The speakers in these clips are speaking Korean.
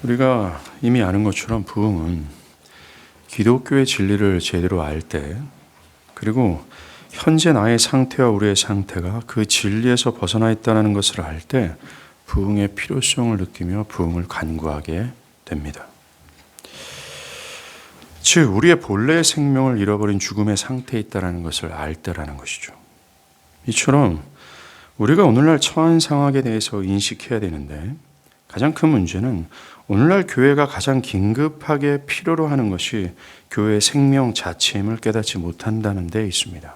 우리가 이미 아는 것처럼 부흥은 기독교의 진리를 제대로 알 때, 그리고 현재 나의 상태와 우리의 상태가 그 진리에서 벗어나 있다는 것을 알 때 부흥의 필요성을 느끼며 부흥을 간구하게 됩니다. 즉, 우리의 본래의 생명을 잃어버린 죽음의 상태에 있다는 것을 알 때라는 것이죠. 이처럼 우리가 오늘날 처한 상황에 대해서 인식해야 되는데, 가장 큰 문제는 오늘날 교회가 가장 긴급하게 필요로 하는 것이 교회의 생명 자체임을 깨닫지 못한다는 데 있습니다.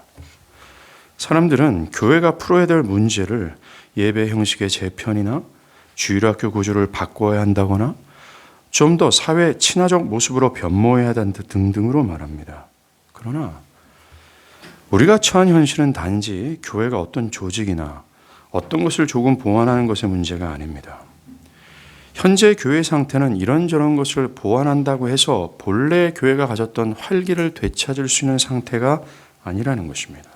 사람들은 교회가 풀어야 될 문제를 예배 형식의 재편이나 주일학교 구조를 바꿔야 한다거나 좀 더 사회 친화적 모습으로 변모해야 한다 등등으로 말합니다. 그러나 우리가 처한 현실은 단지 교회가 어떤 조직이나 어떤 것을 조금 보완하는 것의 문제가 아닙니다. 현재 교회 상태는 이런저런 것을 보완한다고 해서 본래 교회가 가졌던 활기를 되찾을 수 있는 상태가 아니라는 것입니다.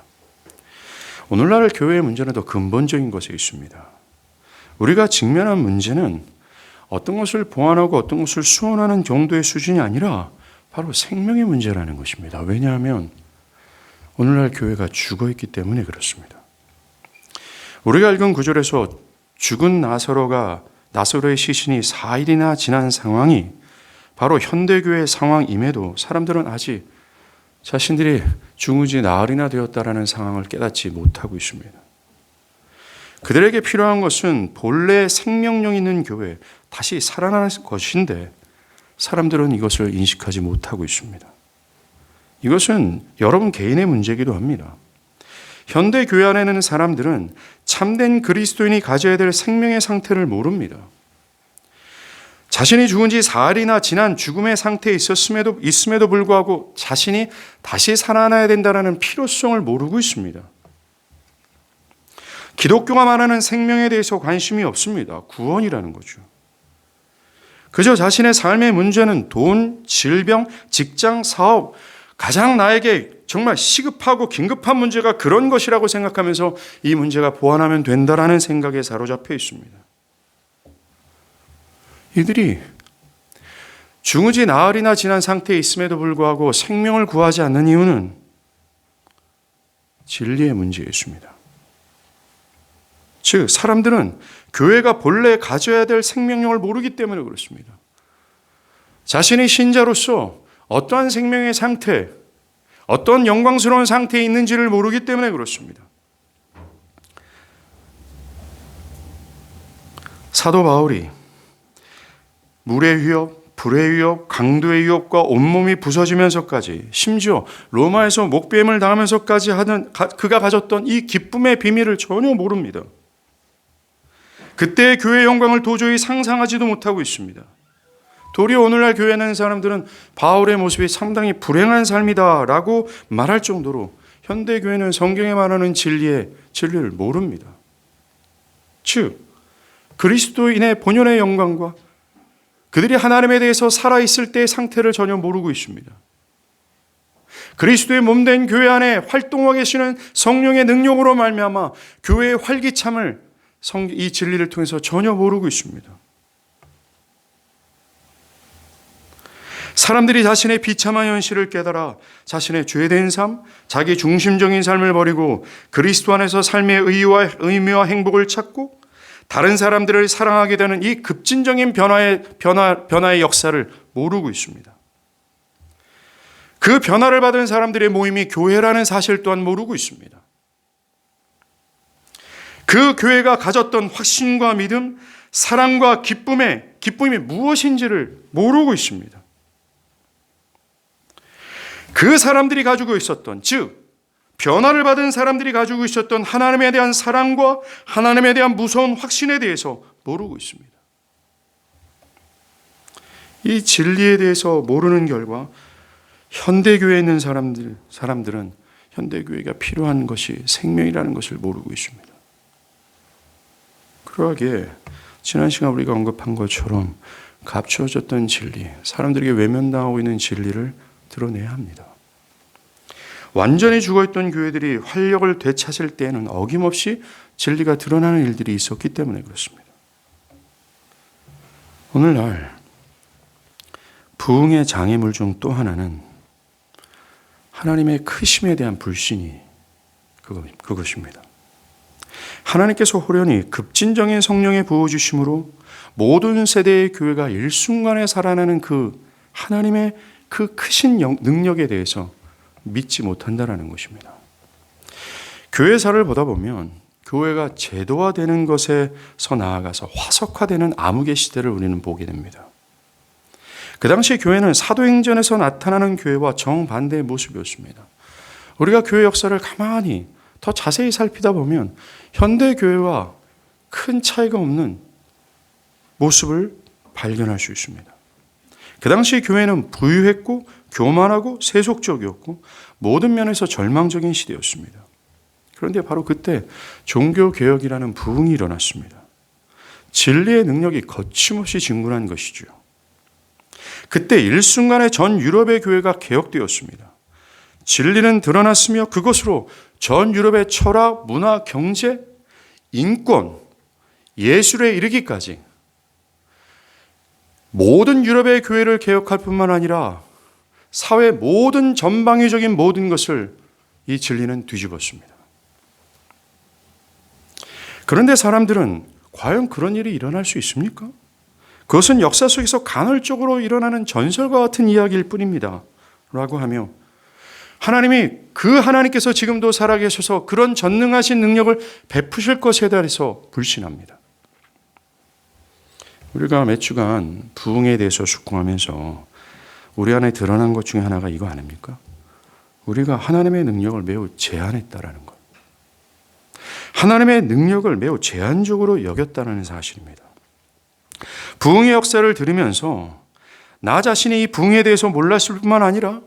오늘날 교회의 문제는 더 근본적인 것에 있습니다. 우리가 직면한 문제는 어떤 것을 보완하고 어떤 것을 수원하는 정도의 수준이 아니라 바로 생명의 문제라는 것입니다. 왜냐하면 오늘날 교회가 죽어있기 때문에 그렇습니다. 우리가 읽은 구절에서 죽은 나사로의 시신이 4일이나 지난 상황이 바로 현대교회의 상황임에도 사람들은 아직 자신들이 죽은지 나흘이나 되었다라는 상황을 깨닫지 못하고 있습니다. 그들에게 필요한 것은 본래 생명력 있는 교회, 다시 살아나는 것인데 사람들은 이것을 인식하지 못하고 있습니다. 이것은 여러분 개인의 문제이기도 합니다. 현대 교회 안에 있는 사람들은 참된 그리스도인이 가져야 될 생명의 상태를 모릅니다. 자신이 죽은 지 4일이나 지난 죽음의 상태에 있음에도 불구하고 자신이 다시 살아나야 된다는 필요성을 모르고 있습니다. 기독교가 말하는 생명에 대해서 관심이 없습니다. 구원이라는 거죠. 그저 자신의 삶의 문제는 돈, 질병, 직장, 사업, 가장 나에게 정말 시급하고 긴급한 문제가 그런 것이라고 생각하면서 이 문제가 보완하면 된다라는 생각에 사로잡혀 있습니다. 이들이 죽은 지 나흘이나 지난 상태에 있음에도 불구하고 생명을 구하지 않는 이유는 진리의 문제에 있습니다. 즉, 사람들은 교회가 본래 가져야 될 생명력을 모르기 때문에 그렇습니다. 자신이 신자로서 어떠한 생명의 상태, 어떤 영광스러운 상태에 있는지를 모르기 때문에 그렇습니다. 사도 바울이 물의 위협, 불의 위협, 강도의 위협과 온몸이 부서지면서까지, 심지어 로마에서 목배임을 당하면서까지 하는 그가 가졌던 이 기쁨의 비밀을 전혀 모릅니다. 그때의 교회의 영광을 도저히 상상하지도 못하고 있습니다. 도리어 오늘날 교회에 있는 사람들은 바울의 모습이 상당히 불행한 삶이다라고 말할 정도로 현대 교회는 성경에 말하는 진리를 모릅니다. 즉, 그리스도인의 본연의 영광과 그들이 하나님에 대해서 살아있을 때의 상태를 전혀 모르고 있습니다. 그리스도의 몸된 교회 안에 활동하고 계시는 성령의 능력으로 말미암아 교회의 활기참을 이 진리를 통해서 전혀 모르고 있습니다. 사람들이 자신의 비참한 현실을 깨달아 자신의 죄된 삶, 자기 중심적인 삶을 버리고 그리스도 안에서 삶의 의미와 행복을 찾고 다른 사람들을 사랑하게 되는 이 급진적인 변화의 역사를 모르고 있습니다. 그 변화를 받은 사람들의 모임이 교회라는 사실 또한 모르고 있습니다. 그 교회가 가졌던 확신과 믿음, 사랑과 기쁨이 무엇인지를 모르고 있습니다. 그 사람들이 가지고 있었던, 즉 변화를 받은 사람들이 가지고 있었던 하나님에 대한 사랑과 하나님에 대한 무서운 확신에 대해서 모르고 있습니다. 이 진리에 대해서 모르는 결과 현대교회에 있는 사람들은 현대교회가 필요한 것이 생명이라는 것을 모르고 있습니다. 그러하기에 지난 시간 우리가 언급한 것처럼 감추어졌던 진리, 사람들에게 외면당하고 있는 진리를 드러내야 합니다. 완전히 죽어있던 교회들이 활력을 되찾을 때에는 어김없이 진리가 드러나는 일들이 있었기 때문에 그렇습니다. 오늘날 부흥의 장애물 중 또 하나는 하나님의 크심에 대한 불신이 그것입니다. 하나님께서 호련히 급진적인 성령의 부어주심으로 모든 세대의 교회가 일순간에 살아나는 그 하나님의 그 크신 능력에 대해서 믿지 못한다는 것입니다. 교회사를 보다 보면 교회가 제도화되는 것에서 나아가서 화석화되는 암흑의 시대를 우리는 보게 됩니다. 그 당시 교회는 사도행전에서 나타나는 교회와 정반대의 모습이었습니다. 우리가 교회 역사를 가만히 더 자세히 살피다 보면 현대 교회와 큰 차이가 없는 모습을 발견할 수 있습니다. 그 당시 교회는 부유했고 교만하고 세속적이었고 모든 면에서 절망적인 시대였습니다. 그런데 바로 그때 종교개혁이라는 부흥이 일어났습니다. 진리의 능력이 거침없이 진군한 것이죠. 그때 일순간에 전 유럽의 교회가 개혁되었습니다. 진리는 드러났으며 그것으로 전 유럽의 철학, 문화, 경제, 인권, 예술에 이르기까지 모든 유럽의 교회를 개혁할 뿐만 아니라 사회 모든 전방위적인 모든 것을 이 진리는 뒤집었습니다. 그런데 사람들은 과연 그런 일이 일어날 수 있습니까? 그것은 역사 속에서 간헐적으로 일어나는 전설과 같은 이야기일 뿐입니다. 라고 하며 하나님께서 지금도 살아계셔서 그런 전능하신 능력을 베푸실 것에 대해서 불신합니다. 우리가 몇 주간 부흥에 대해서 숙고하면서 우리 안에 드러난 것 중에 하나가 이거 아닙니까? 우리가 하나님의 능력을 매우 제한했다라는 것. 하나님의 능력을 매우 제한적으로 여겼다는 사실입니다. 부흥의 역사를 들으면서 나 자신이 이 부흥에 대해서 몰랐을 뿐만 아니라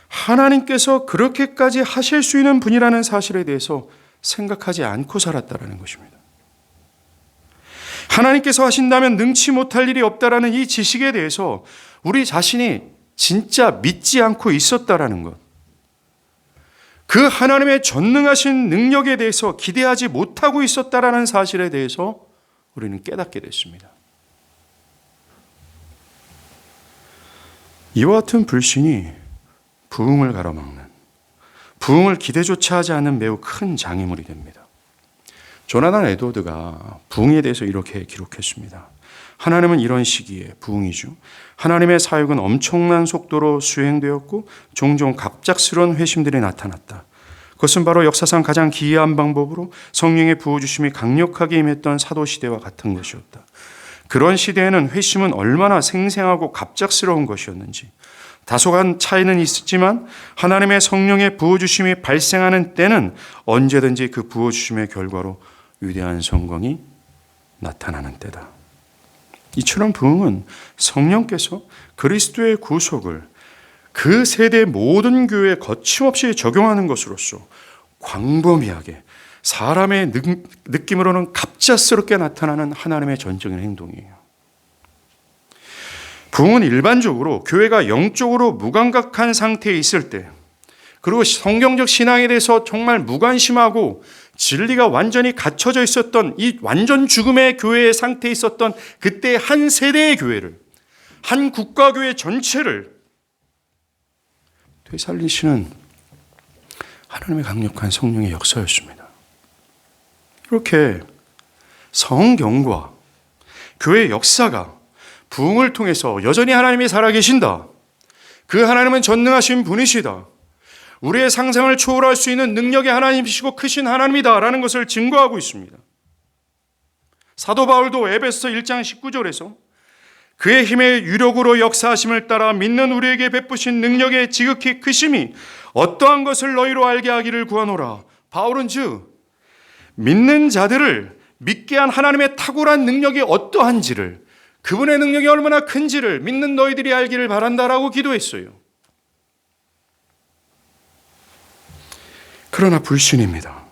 하나님께서 그렇게까지 하실 수 있는 분이라는 사실에 대해서 생각하지 않고 살았다는 것입니다. 하나님께서 하신다면 능치 못할 일이 없다라는 이 지식에 대해서 우리 자신이 진짜 믿지 않고 있었다라는 것. 그 하나님의 전능하신 능력에 대해서 기대하지 못하고 있었다라는 사실에 대해서 우리는 깨닫게 됐습니다. 이와 같은 불신이 부흥을 가로막는, 부흥을 기대조차 하지 않는 매우 큰 장애물이 됩니다. 조나단 에드워드가 부흥에 대해서 이렇게 기록했습니다. 하나님은 이런 시기에, 부흥이죠, 하나님의 사역은 엄청난 속도로 수행되었고 종종 갑작스러운 회심들이 나타났다. 그것은 바로 역사상 가장 기이한 방법으로 성령의 부어주심이 강력하게 임했던 사도시대와 같은 것이었다. 그런 시대에는 회심은 얼마나 생생하고 갑작스러운 것이었는지, 다소간 차이는 있었지만 하나님의 성령의 부어주심이 발생하는 때는 언제든지 그 부어주심의 결과로 위대한 성공이 나타나는 때다. 이처럼 부흥은 성령께서 그리스도의 구속을 그 세대 모든 교회에 거침없이 적용하는 것으로서 광범위하게 사람의 느낌으로는 갑작스럽게 나타나는 하나님의 전적인 행동이에요. 부흥은 일반적으로 교회가 영적으로 무감각한 상태에 있을 때, 그리고 성경적 신앙에 대해서 정말 무관심하고 진리가 완전히 갖춰져 있었던 이 완전 죽음의 교회의 상태에 있었던 그때 한 세대의 교회를, 한 국가교회 전체를 되살리시는 하나님의 강력한 성령의 역사였습니다. 이렇게 성경과 교회의 역사가 부흥을 통해서 여전히 하나님이 살아계신다, 그 하나님은 전능하신 분이시다, 우리의 상상을 초월할 수 있는 능력의 하나님이시고 크신 하나님이다 라는 것을 증거하고 있습니다. 사도 바울도 에베소서 1장 19절에서 그의 힘의 유력으로 역사하심을 따라 믿는 우리에게 베푸신 능력의 지극히 크심이 어떠한 것을 너희로 알게 하기를 구하노라. 바울은 즉 믿는 자들을 믿게 한 하나님의 탁월한 능력이 어떠한지를, 그분의 능력이 얼마나 큰지를 믿는 너희들이 알기를 바란다라고 기도했어요. 그러나 불신입니다.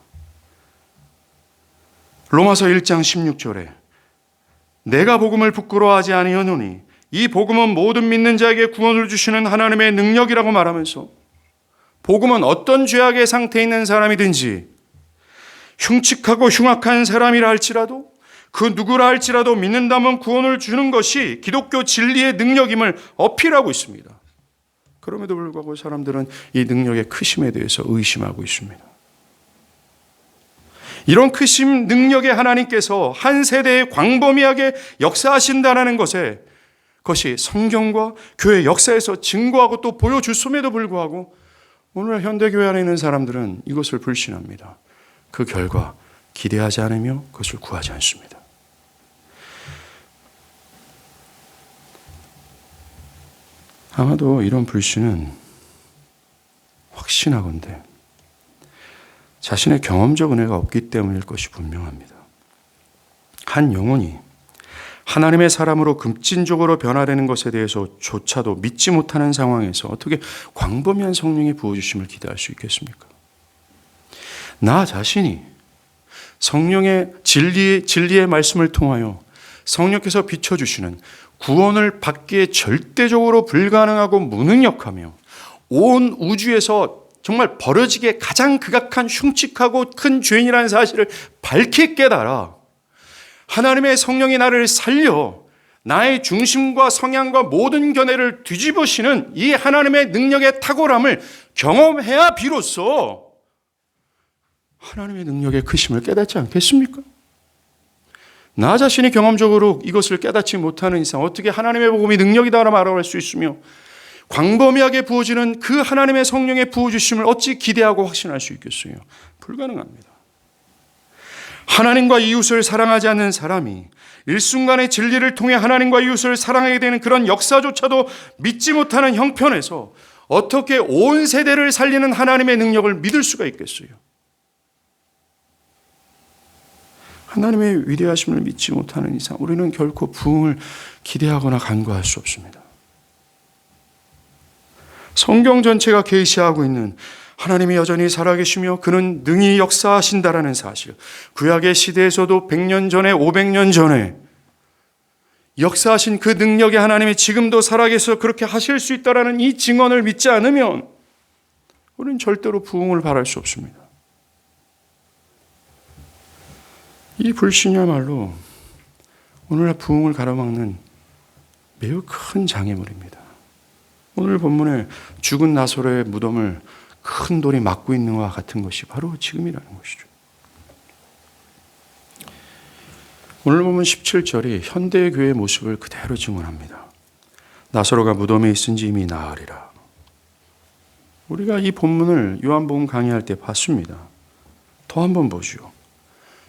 로마서 1장 16절에 내가 복음을 부끄러워하지 아니하노니 이 복음은 모든 믿는 자에게 구원을 주시는 하나님의 능력이라고 말하면서, 복음은 어떤 죄악의 상태에 있는 사람이든지 흉측하고 흉악한 사람이라 할지라도 그 누구라 할지라도 믿는다면 구원을 주는 것이 기독교 진리의 능력임을 어필하고 있습니다. 그럼에도 불구하고 사람들은 이 능력의 크심에 대해서 의심하고 있습니다. 이런 크심 능력의 하나님께서 한 세대에 광범위하게 역사하신다는 것이 성경과 교회 역사에서 증거하고 또 보여줬음에도 불구하고 오늘 현대교회 안에 있는 사람들은 이것을 불신합니다. 그 결과 기대하지 않으며 그것을 구하지 않습니다. 아마도 이런 불신은 확신하건대 자신의 경험적 은혜가 없기 때문일 것이 분명합니다. 한 영혼이 하나님의 사람으로 급진적으로 변화되는 것에 대해서조차도 믿지 못하는 상황에서 어떻게 광범위한 성령의 부어주심을 기대할 수 있겠습니까? 나 자신이 성령의 진리의 말씀을 통하여 성령께서 비춰주시는 구원을 받기에 절대적으로 불가능하고 무능력하며 온 우주에서 정말 버려지기에 가장 극악한 흉측하고 큰 죄인이라는 사실을 밝히 깨달아 하나님의 성령이 나를 살려 나의 중심과 성향과 모든 견해를 뒤집으시는 이 하나님의 능력의 탁월함을 경험해야 비로소 하나님의 능력의 크심을 깨닫지 않겠습니까? 나 자신이 경험적으로 이것을 깨닫지 못하는 이상 어떻게 하나님의 복음이 능력이다라고 말할 수 있으며 광범위하게 부어지는 그 하나님의 성령의 부어주심을 어찌 기대하고 확신할 수 있겠어요? 불가능합니다. 하나님과 이웃을 사랑하지 않는 사람이 일순간의 진리를 통해 하나님과 이웃을 사랑하게 되는 그런 역사조차도 믿지 못하는 형편에서 어떻게 온 세대를 살리는 하나님의 능력을 믿을 수가 있겠어요? 하나님의 위대하심을 믿지 못하는 이상 우리는 결코 부흥을 기대하거나 간구할 수 없습니다. 성경 전체가 계시하고 있는 하나님이 여전히 살아계시며 그는 능히 역사하신다라는 사실, 구약의 시대에서도 100년 전에 500년 전에 역사하신 그 능력의 하나님이 지금도 살아계셔서 그렇게 하실 수 있다라는 이 증언을 믿지 않으면 우리는 절대로 부흥을 바랄 수 없습니다. 이 불신이야말로 오늘날 부흥을 가로막는 매우 큰 장애물입니다. 오늘 본문에 죽은 나사로의 무덤을 큰 돌이 막고 있는 것과 같은 것이 바로 지금이라는 것이죠. 오늘 보면 17절이 현대의 교회의 모습을 그대로 증언합니다. 나사로가 무덤에 있은지 이미 나으리라. 우리가 이 본문을 요한복음 강의할 때 봤습니다. 더 한번 보시오.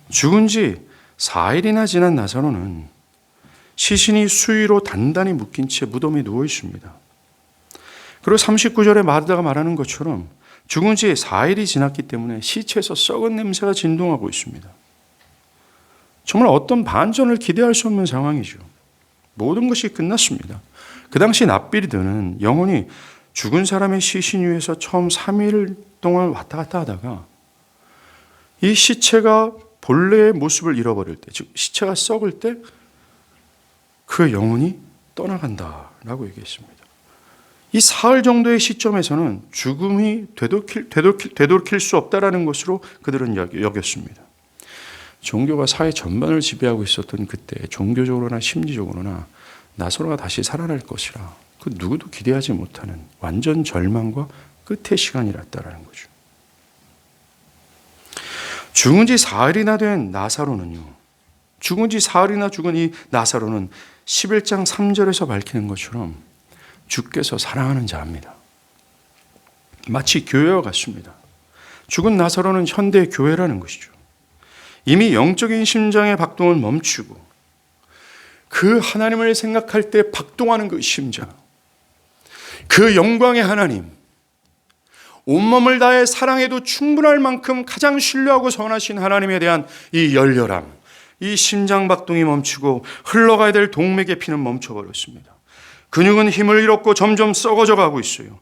죽은 지 4일이나 지난 나사로는 시신이 수위로 단단히 묶인 채 무덤에 누워 있습니다. 그리고 39절에 마다가 말하는 것처럼 죽은 지 4일이 지났기 때문에 시체에서 썩은 냄새가 진동하고 있습니다. 정말 어떤 반전을 기대할 수 없는 상황이죠. 모든 것이 끝났습니다. 그 당시 납비리드는 영혼이 죽은 사람의 시신 위에서 처음 3일 동안 왔다 갔다 하다가 이 시체가 본래의 모습을 잃어버릴 때, 즉 시체가 썩을 때 그 영혼이 떠나간다라고 얘기했습니다. 이 사흘 정도의 시점에서는 죽음이 되돌킬 수 없다라는 것으로 그들은 여겼습니다. 종교가 사회 전반을 지배하고 있었던 그때 종교적으로나 심리적으로나 나사로가 다시 살아날 것이라 그 누구도 기대하지 못하는 완전 절망과 끝의 시간이었다라는 거죠. 죽은 지 4일이나 된 나사로는요. 죽은 지 4일이나 죽은 이 나사로는 11장 3절에서 밝히는 것처럼 주께서 사랑하는 자입니다. 마치 교회와 같습니다. 죽은 나사로는 현대 교회라는 것이죠. 이미 영적인 심장의 박동은 멈추고 그 하나님을 생각할 때 박동하는 그 심장, 그 영광의 하나님, 온몸을 다해 사랑해도 충분할 만큼 가장 신뢰하고 선하신 하나님에 대한 이 열렬함, 이 심장 박동이 멈추고 흘러가야 될 동맥의 피는 멈춰버렸습니다. 근육은 힘을 잃었고 점점 썩어져 가고 있어요.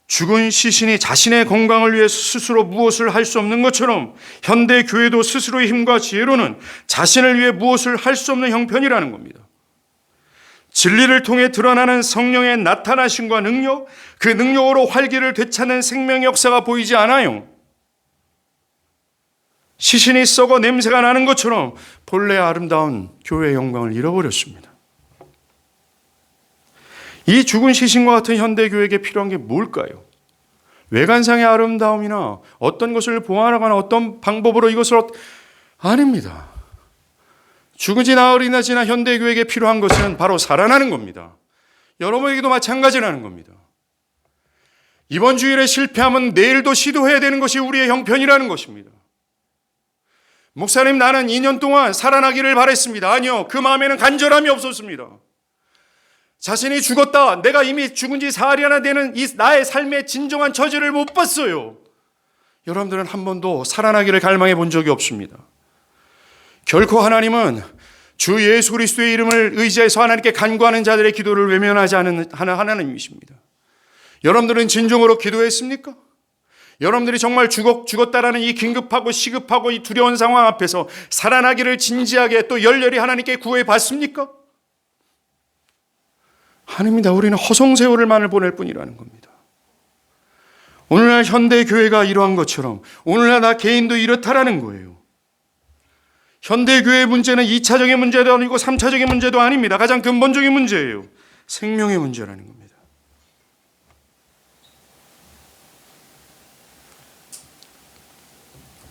죽은 시신이 자신의 건강을 위해 스스로 무엇을 할 수 없는 것처럼 현대 교회도 스스로의 힘과 지혜로는 자신을 위해 무엇을 할 수 없는 형편이라는 겁니다. 진리를 통해 드러나는 성령의 나타나심과 능력, 그 능력으로 활기를 되찾는 생명의 역사가 보이지 않아요. 시신이 썩어 냄새가 나는 것처럼 본래 아름다운 교회의 영광을 잃어버렸습니다. 이 죽은 시신과 같은 현대교회에게 필요한 게 뭘까요? 외관상의 아름다움이나 어떤 것을 보완하거나 어떤 방법으로 이것을 아닙니다. 죽은지 나흘이나 지나 현대교회에게 필요한 것은 바로 살아나는 겁니다. 여러분에게도 마찬가지라는 겁니다. 이번 주일에 실패하면 내일도 시도해야 되는 것이 우리의 형편이라는 것입니다. 목사님, 나는 2년 동안 살아나기를 바랬습니다. 아니요, 그 마음에는 간절함이 없었습니다. 자신이 죽었다, 내가 이미 죽은 지 사흘이나 되는 이 나의 삶의 진정한 처지를 못 봤어요. 여러분들은 한 번도 살아나기를 갈망해 본 적이 없습니다. 결코 하나님은 주 예수 그리스도의 이름을 의지해서 하나님께 간구하는 자들의 기도를 외면하지 않는 하나님이십니다. 여러분들은 진정으로 기도했습니까? 여러분들이 정말 죽었다라는 이 긴급하고 시급하고 이 두려운 상황 앞에서 살아나기를 진지하게 또 열렬히 하나님께 구해 봤습니까? 아닙니다. 우리는 허송세월만을 보낼 뿐이라는 겁니다. 오늘날 현대교회가 이러한 것처럼 오늘날 나 개인도 이렇다라는 거예요. 현대교회의 문제는 2차적인 문제도 아니고 3차적인 문제도 아닙니다. 가장 근본적인 문제예요. 생명의 문제라는 겁니다.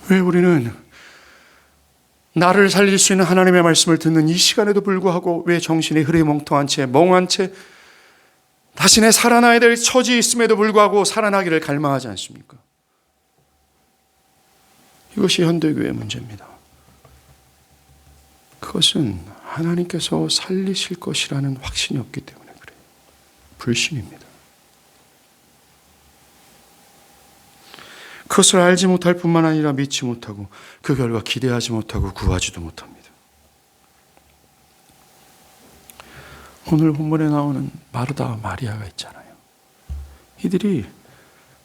왜 우리는 나를 살릴 수 있는 하나님의 말씀을 듣는 이 시간에도 불구하고 왜 정신이 흐리멍텅한 채 멍한 채 자신의 살아나야 될 처지에 있음에도 불구하고 살아나기를 갈망하지 않습니까? 이것이 현대교회의 문제입니다. 그것은 하나님께서 살리실 것이라는 확신이 없기 때문에 그래요. 불신입니다. 그것을 알지 못할 뿐만 아니라 믿지 못하고 그 결과 기대하지 못하고 구하지도 못합니다. 오늘 본문에 나오는 마르다와 마리아가 있잖아요. 이들이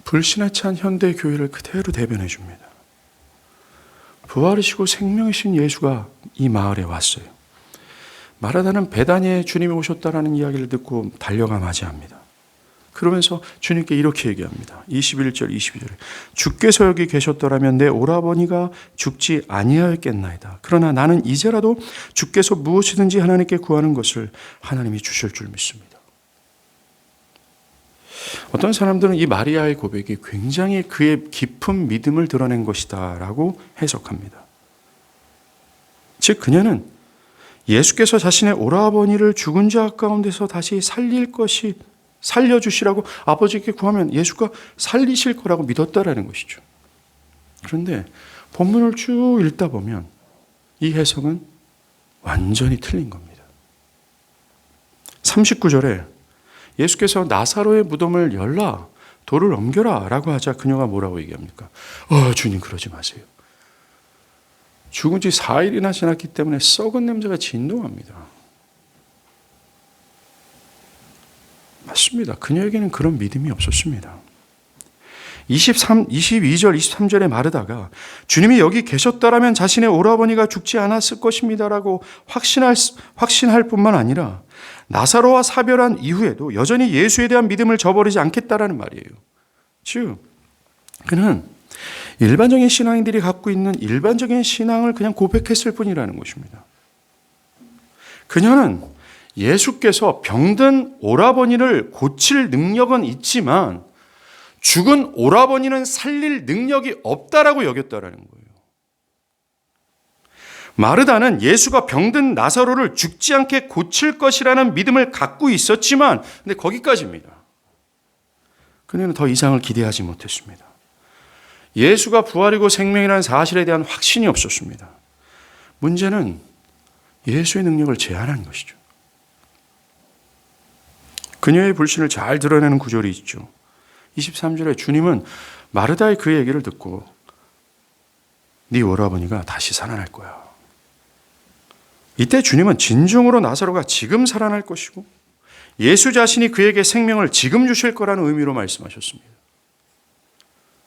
불신에 찬 현대 교회를 그대로 대변해 줍니다. 부활이시고 생명이신 예수가 이 마을에 왔어요. 마르다는 베다니에 주님이 오셨다라는 이야기를 듣고 달려가 맞이합니다. 그러면서 주님께 이렇게 얘기합니다. 21절 22절에 주께서 여기 계셨더라면 내 오라버니가 죽지 아니하였겠나이다. 그러나 나는 이제라도 주께서 무엇이든지 하나님께 구하는 것을 하나님이 주실 줄 믿습니다. 어떤 사람들은 이 마리아의 고백이 굉장히 그의 깊은 믿음을 드러낸 것이다 라고 해석합니다. 즉 그녀는 예수께서 자신의 오라버니를 죽은 자 가운데서 다시 살려주시라고 아버지께 구하면 예수가 살리실 거라고 믿었다라는 것이죠. 그런데 본문을 쭉 읽다 보면 이 해석은 완전히 틀린 겁니다. 39절에 예수께서 나사로의 무덤을 열라, 돌을 옮겨라 라고 하자 그녀가 뭐라고 얘기합니까? 주님 그러지 마세요. 죽은 지 4일이나 지났기 때문에 썩은 냄새가 진동합니다. 맞습니다. 그녀에게는 그런 믿음이 없었습니다. 22절, 23절에 마르다가 주님이 여기 계셨다라면 자신의 오라버니가 죽지 않았을 것입니다라고 확신할 뿐만 아니라 나사로와 사별한 이후에도 여전히 예수에 대한 믿음을 저버리지 않겠다라는 말이에요. 즉, 그는 일반적인 신앙인들이 갖고 있는 일반적인 신앙을 그냥 고백했을 뿐이라는 것입니다. 그녀는 예수께서 병든 오라버니를 고칠 능력은 있지만 죽은 오라버니는 살릴 능력이 없다라고 여겼다라는 거예요. 마르다는 예수가 병든 나사로를 죽지 않게 고칠 것이라는 믿음을 갖고 있었지만 근데 거기까지입니다. 그녀는 더 이상을 기대하지 못했습니다. 예수가 부활이고 생명이라는 사실에 대한 확신이 없었습니다. 문제는 예수의 능력을 제한한 것이죠. 그녀의 불신을 잘 드러내는 구절이 있죠. 23절에 주님은 마르다의 그 얘기를 듣고 네 오라버니가 다시 살아날 거야. 이때 주님은 진정으로 나사로가 지금 살아날 것이고 예수 자신이 그에게 생명을 지금 주실 거라는 의미로 말씀하셨습니다.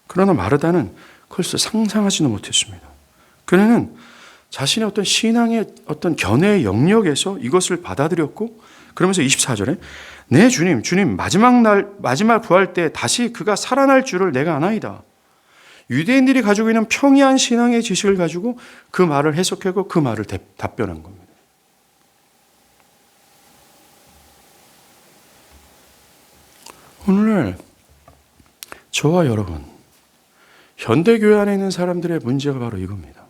그러나 마르다는 그것을 상상하지도 못했습니다. 그녀는 자신의 어떤 신앙의 어떤 견해의 영역에서 이것을 받아들였고 그러면서 24절에 네 주님 마지막 부활 때 다시 그가 살아날 줄을 내가 아나이다. 유대인들이 가지고 있는 평이한 신앙의 지식을 가지고 그 말을 해석하고 그 말을 답변한 겁니다. 오늘날 저와 여러분, 현대교회 안에 있는 사람들의 문제가 바로 이겁니다.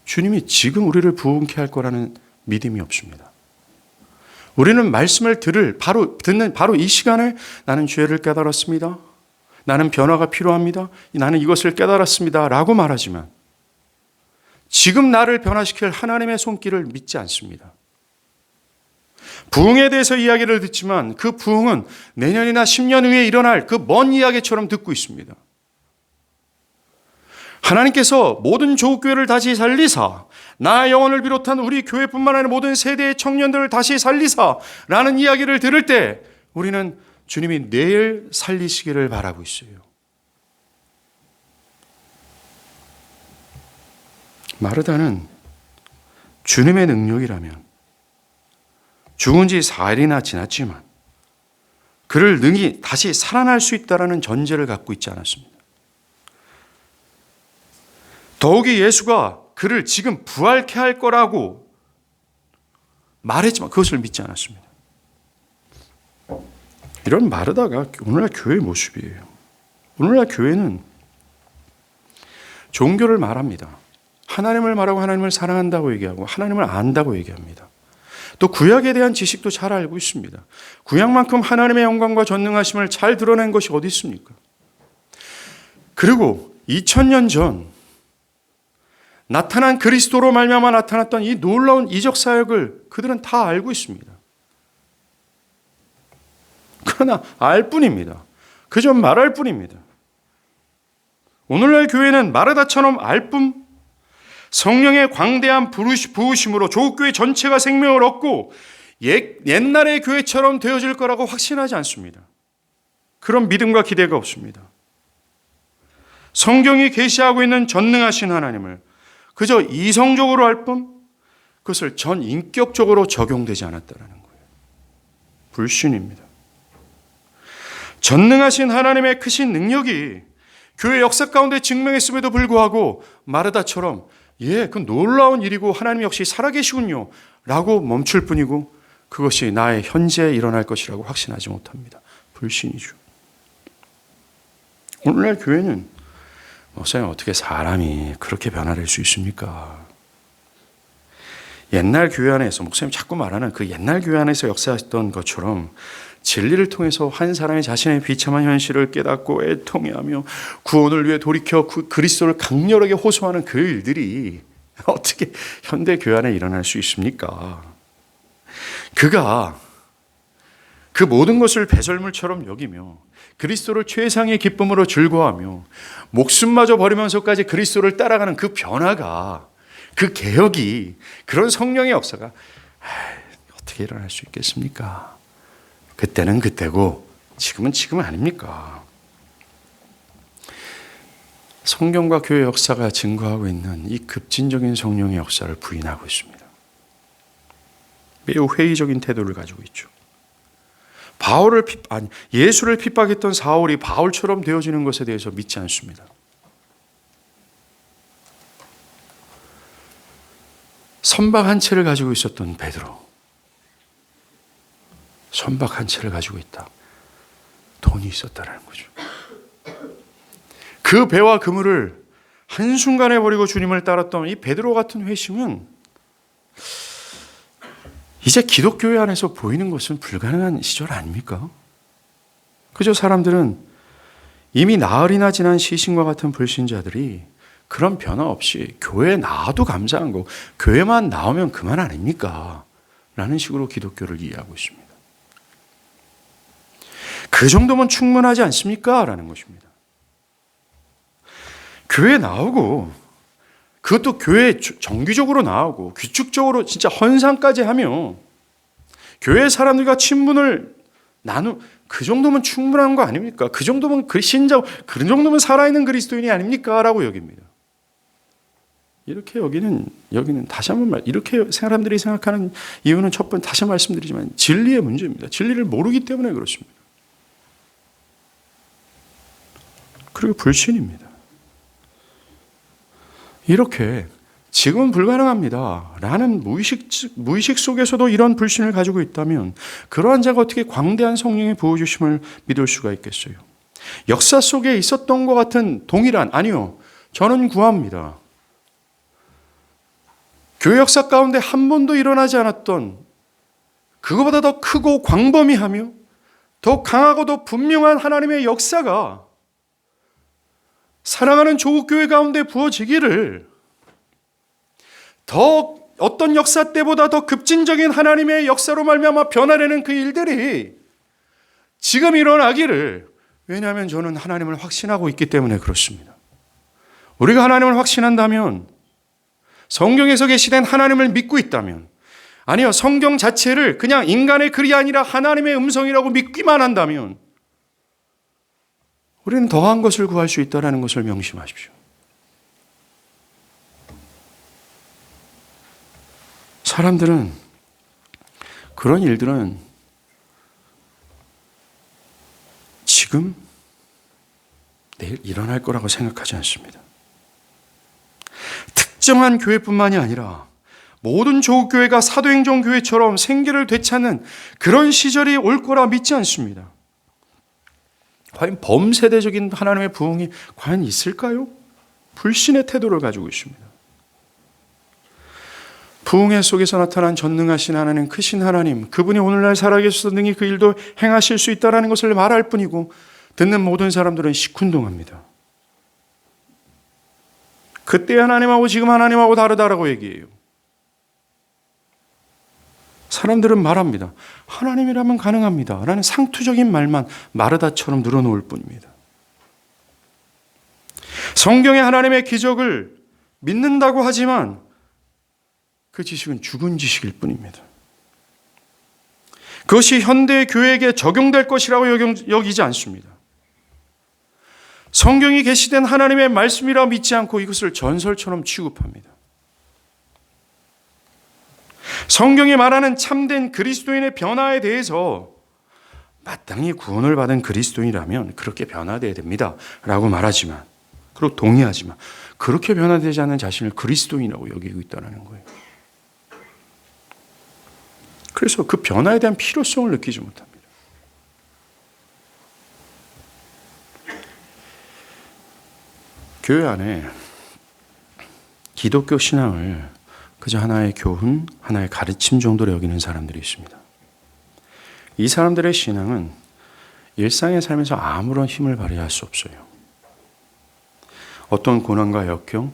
주님이 지금 우리를 부흥케 할 거라는 믿음이 없습니다. 우리는 말씀을 듣는 바로 이 시간에 나는 죄를 깨달았습니다. 나는 변화가 필요합니다. 나는 이것을 깨달았습니다. 라고 말하지만 지금 나를 변화시킬 하나님의 손길을 믿지 않습니다. 부흥에 대해서 이야기를 듣지만 그 부흥은 내년이나 10년 후에 일어날 그 먼 이야기처럼 듣고 있습니다. 하나님께서 모든 조국교회를 다시 살리사 나 영혼을 비롯한 우리 교회뿐만 아니라 모든 세대의 청년들을 다시 살리사 라는 이야기를 들을 때 우리는 주님이 내일 살리시기를 바라고 있어요. 마르다는 주님의 능력이라면 죽은 지 4일이나 지났지만 그를 능히 다시 살아날 수 있다는 전제를 갖고 있지 않았습니다. 더욱이 예수가 그를 지금 부활케 할 거라고 말했지만 그것을 믿지 않았습니다. 이런 마르다가 오늘날 교회의 모습이에요. 오늘날 교회는 종교를 말합니다. 하나님을 말하고 하나님을 사랑한다고 얘기하고 하나님을 안다고 얘기합니다. 또 구약에 대한 지식도 잘 알고 있습니다. 구약만큼 하나님의 영광과 전능하심을 잘 드러낸 것이 어디 있습니까? 그리고 2000년 전 나타난 그리스도로 말미암아 나타났던 이 놀라운 이적 사역을 그들은 다 알고 있습니다. 그러나 알 뿐입니다. 그저 말할 뿐입니다. 오늘날 교회는 마르다처럼 알 뿐, 성령의 광대한 부으심으로 조국교회 전체가 생명을 얻고 옛날의 교회처럼 되어질 거라고 확신하지 않습니다. 그런 믿음과 기대가 없습니다. 성경이 계시하고 있는 전능하신 하나님을 그저 이성적으로 알 뿐, 그것을 전인격적으로 적용되지 않았다는 거예요. 불신입니다. 전능하신 하나님의 크신 능력이 교회 역사 가운데 증명했음에도 불구하고 마르다처럼 그 놀라운 일이고 하나님 역시 살아계시군요 라고 멈출 뿐이고 그것이 나의 현재에 일어날 것이라고 확신하지 못합니다. 불신이죠. 오늘날 교회는 목사님 어떻게 사람이 그렇게 변화될 수 있습니까? 옛날 교회 안에서 목사님 자꾸 말하는 그 옛날 교회 안에서 역사했던 것처럼 진리를 통해서 한 사람이 자신의 비참한 현실을 깨닫고 애통해하며 구원을 위해 돌이켜 그리스도를 강렬하게 호소하는 그 일들이 어떻게 현대 교회 안에 일어날 수 있습니까? 그가 그 모든 것을 배설물처럼 여기며 그리스도를 최상의 기쁨으로 즐거워하며 목숨마저 버리면서까지 그리스도를 따라가는 그 변화가, 그 개혁이, 그런 성령의 역사가 어떻게 일어날 수 있겠습니까? 그때는 그때고 지금은 지금 아닙니까? 성경과 교회 역사가 증거하고 있는 이 급진적인 성령의 역사를 부인하고 있습니다. 매우 회의적인 태도를 가지고 있죠. 예수를 핍박했던 사울이 바울처럼 되어지는 것에 대해서 믿지 않습니다. 선박 한 채를 가지고 있었던 베드로, 선박 한 채를 가지고 있다. 돈이 있었다는 거죠. 그 배와 그물을 한순간에 버리고 주님을 따랐던 이 베드로 같은 회심은 이제 기독교회 안에서 보이는 것은 불가능한 시절 아닙니까? 그저 사람들은 이미 나흘이나 지난 시신과 같은 불신자들이 그런 변화 없이 교회에 나와도 감사한 거, 교회만 나오면 그만 아닙니까? 라는 식으로 기독교를 이해하고 있습니다. 그 정도면 충분하지 않습니까? 라는 것입니다. 교회에 나오고 그것도 교회에 정기적으로 나오고 규칙적으로 진짜 헌상까지 하며 교회 사람들과 친분을 그 정도면 충분한 거 아닙니까? 그 정도면 그 정도면 살아있는 그리스도인이 아닙니까? 라고 여깁니다. 이렇게 여기는 다시 한번 이렇게 사람들이 생각하는 이유는 첫 번째 다시 말씀드리지만 진리의 문제입니다. 진리를 모르기 때문에 그렇습니다. 그리고 불신입니다. 이렇게 지금은 불가능합니다 라는 무의식 속에서도 이런 불신을 가지고 있다면 그러한 자가 어떻게 광대한 성령의 부어주심을 믿을 수가 있겠어요? 역사 속에 있었던 것 같은 동일한, 아니요, 저는 구합니다. 교회 역사 가운데 한 번도 일어나지 않았던 그거보다 더 크고 광범위하며 더 강하고 더 분명한 하나님의 역사가 사랑하는 조국교회 가운데 부어지기를, 더 어떤 역사 때보다 더 급진적인 하나님의 역사로 말미암아 변화되는 그 일들이 지금 일어나기를, 왜냐하면 저는 하나님을 확신하고 있기 때문에 그렇습니다. 우리가 하나님을 확신한다면, 성경에서 계시된 하나님을 믿고 있다면, 아니요, 성경 자체를 그냥 인간의 글이 아니라 하나님의 음성이라고 믿기만 한다면 우리는 더한 것을 구할 수 있다는 것을 명심하십시오. 사람들은 그런 일들은 지금, 내일 일어날 거라고 생각하지 않습니다. 특정한 교회뿐만이 아니라 모든 조국교회가 사도행전 교회처럼 생기를 되찾는 그런 시절이 올 거라 믿지 않습니다. 과연 범세대적인 하나님의 부흥이 과연 있을까요? 불신의 태도를 가지고 있습니다. 부흥의 속에서 나타난 전능하신 하나님, 크신 하나님, 그분이 오늘날 살아계셔서 능히 그 일도 행하실 수 있다는 것을 말할 뿐이고 듣는 모든 사람들은 시큰둥합니다. 그때 하나님하고 지금 하나님하고 다르다라고 얘기해요. 사람들은 말합니다. 하나님이라면 가능합니다 라는 상투적인 말만 마르다처럼 늘어놓을 뿐입니다. 성경의 하나님의 기적을 믿는다고 하지만 그 지식은 죽은 지식일 뿐입니다. 그것이 현대 교회에게 적용될 것이라고 여기지 않습니다. 성경이 계시된 하나님의 말씀이라 믿지 않고 이것을 전설처럼 취급합니다. 성경이 말하는 참된 그리스도인의 변화에 대해서 마땅히 구원을 받은 그리스도인이라면 그렇게 변화되어야 됩니다 라고 말하지만, 그리고 동의하지만, 그렇게 변화되지 않는 자신을 그리스도인이라고 여기고 있다는 거예요. 그래서 그 변화에 대한 필요성을 느끼지 못합니다. 교회 안에 기독교 신앙을 그저 하나의 교훈, 하나의 가르침 정도로 여기는 사람들이 있습니다. 이 사람들의 신앙은 일상의 삶에서 아무런 힘을 발휘할 수 없어요. 어떤 고난과 역경,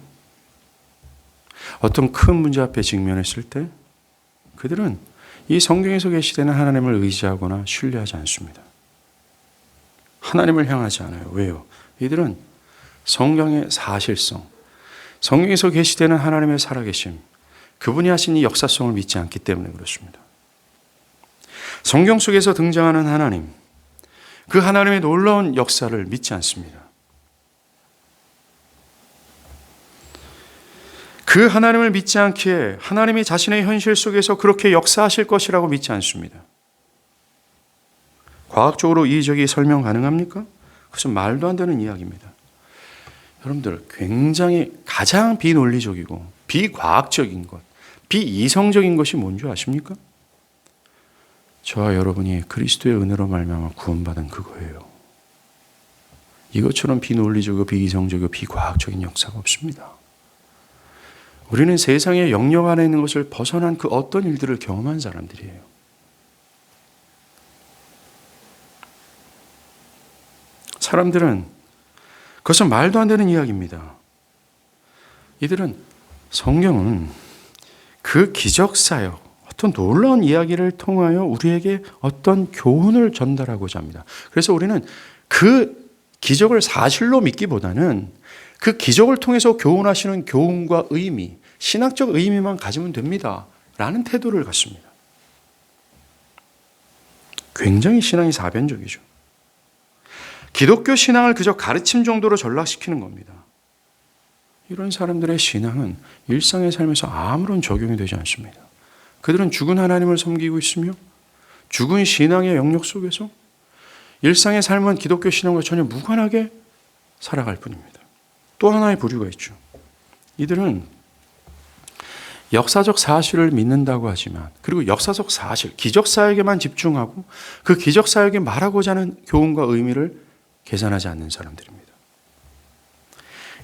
어떤 큰 문제 앞에 직면했을 때 그들은 이 성경에서 계시되는 하나님을 의지하거나 신뢰하지 않습니다. 하나님을 향하지 않아요. 왜요? 이들은 성경의 사실성, 성경에서 계시되는 하나님의 살아계심, 그분이 하신 이 역사성을 믿지 않기 때문에 그렇습니다. 성경 속에서 등장하는 하나님, 그 하나님의 놀라운 역사를 믿지 않습니다. 그 하나님을 믿지 않기에 하나님이 자신의 현실 속에서 그렇게 역사하실 것이라고 믿지 않습니다. 과학적으로 이적이 설명 가능합니까? 그것은 말도 안 되는 이야기입니다. 여러분들, 굉장히 가장 비논리적이고 비과학적인 것, 비이성적인 것이 뭔지 아십니까? 저와 여러분이 그리스도의 은혜로 말미암아 구원받은 그거예요. 이것처럼 비논리적이고 비이성적이고 비과학적인 역사가 없습니다. 우리는 세상의 영역 안에 있는 것을 벗어난 그 어떤 일들을 경험한 사람들이에요. 사람들은 그것은 말도 안 되는 이야기입니다. 이들은 성경은 그 기적사역, 어떤 놀라운 이야기를 통하여 우리에게 어떤 교훈을 전달하고자 합니다. 그래서 우리는 그 기적을 사실로 믿기보다는 그 기적을 통해서 교훈하시는 교훈과 의미, 신학적 의미만 가지면 됩니다 라는 태도를 갖습니다. 굉장히 신앙이 사변적이죠. 기독교 신앙을 그저 가르침 정도로 전락시키는 겁니다. 이런 사람들의 신앙은 일상의 삶에서 아무런 적용이 되지 않습니다. 그들은 죽은 하나님을 섬기고 있으며 죽은 신앙의 영역 속에서 일상의 삶은 기독교 신앙과 전혀 무관하게 살아갈 뿐입니다. 또 하나의 부류가 있죠. 이들은 역사적 사실을 믿는다고 하지만, 그리고 역사적 사실, 기적사역에만 집중하고 그 기적사역에 말하고자 하는 교훈과 의미를 계산하지 않는 사람들입니다.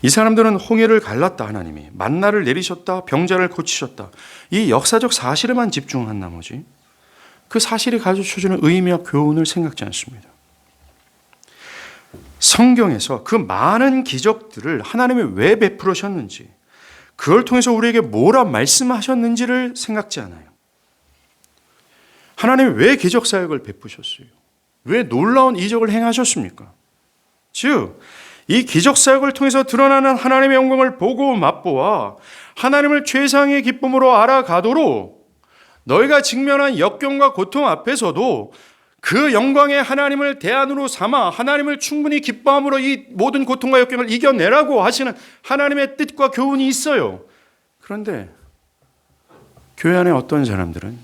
이 사람들은 홍해를 갈랐다 하나님이, 만나를 내리셨다, 병자를 고치셨다, 이 역사적 사실에만 집중한 나머지 그 사실이 가르쳐주는 의미와 교훈을 생각지 않습니다. 성경에서 그 많은 기적들을 하나님이 왜 베풀으셨는지, 그걸 통해서 우리에게 뭐라 말씀하셨는지를 생각지 않아요. 하나님이 왜 기적사역을 베푸셨어요? 왜 놀라운 이적을 행하셨습니까? 즉, 이 기적사역을 통해서 드러나는 하나님의 영광을 보고 맛보아 하나님을 최상의 기쁨으로 알아가도록 너희가 직면한 역경과 고통 앞에서도 그 영광의 하나님을 대안으로 삼아 하나님을 충분히 기뻐함으로 이 모든 고통과 역경을 이겨내라고 하시는 하나님의 뜻과 교훈이 있어요. 그런데 교회 안에 어떤 사람들은